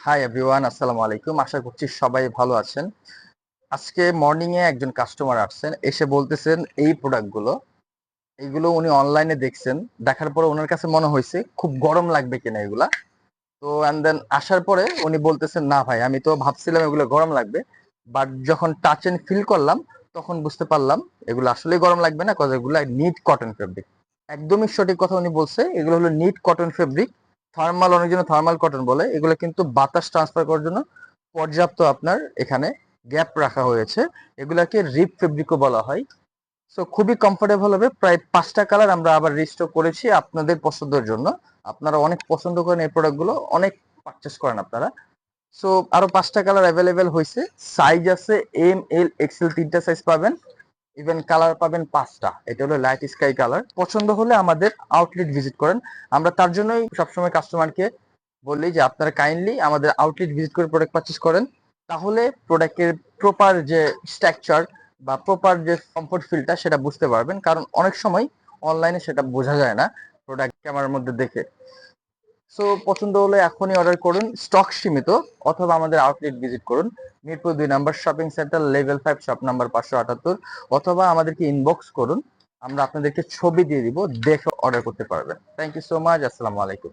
Hi everyone, আসসালামু আলাইকুম। আশা করছি সবাই ভালো আছেন। আজকে মর্নিং এ একজন কাস্টমার আসছেন, এসে বলতেছেন এই প্রোডাক্টগুলো এইগুলো উনি অনলাইনে দেখছেন। দেখার পরে ওনার কাছে মনে হয়েছে খুব গরম লাগবে কিনা এগুলা। তো এন্ড দেন আসার পরে উনি বলতেছেন, না ভাই, আমি তো ভাবছিলাম এগুলো গরম লাগবে, বাট যখন টাচ এন্ড ফিল করলাম তখন বুঝতে পারলাম এগুলো আসলেই গরম লাগবে না, কজ এগুলো নিট কটন ফেব্রিক। একদমই সঠিক কথা উনি বলছে, এগুলো হলো নিট কটন ফেব্রিক। থার্মাল, অনেকজন থার্মাল কটন বলে, এগুলো কিন্তু বাতাস ট্রান্সফার করার জন্য পর্যাপ্ত আপনার এখানে গ্যাপ রাখা হয়েছে। এগুলাকে রিপ ফেব্রিকও বলা হয়। সো খুবই কমফোর্টেবল হবে। প্রায় 5টা কালার আমরা আবার রিস্টক করেছি আপনাদের পছন্দের জন্য। আপনারা অনেক পছন্দ করেন এই প্রোডাক্টগুলো, অনেক পারচেস করেন আপনারা। সো আরো 5টা কালার অ্যাভেলেবেল হয়েছে। সাইজ আছে এম, এল, এক্সেল, 3টা সাইজ পাবেন। ইভেন কালার পাবেন 5টা। এটা হলো লাইট স্কাই কালার। পছন্দ হলে আমাদের আউটলেট ভিজিট করেন। আমরা তার জন্যই সবসময় কাস্টমারকে বলি যে আপনারা কাইন্ডলি আমাদের আউটলেট ভিজিট করে প্রোডাক্ট পারচেস করেন। তাহলে প্রোডাক্টের প্রপার যে স্ট্রাকচার বা প্রপার যে কমফোর্ট ফিলটা সেটা বুঝতে পারবেন, কারণ অনেক সময় অনলাইনে সেটা বোঝা যায় না প্রোডাক্ট ক্যামেরার মধ্যে দেখে। সো পছন্দ হলে এখনই অর্ডার করুন, স্টক সীমিত। অথবা আমাদের আউটলেট ভিজিট করুন, মিরপুর 2 নম্বর shopping centre, level 5, shop number 578। অথবা আমাদেরকে ইনবক্স করুন, আমরা আপনাদেরকে ছবি দিয়ে দিব, দেখে অর্ডার করতে পারবেন। Thank you so much. আসসালামু আলাইকুম।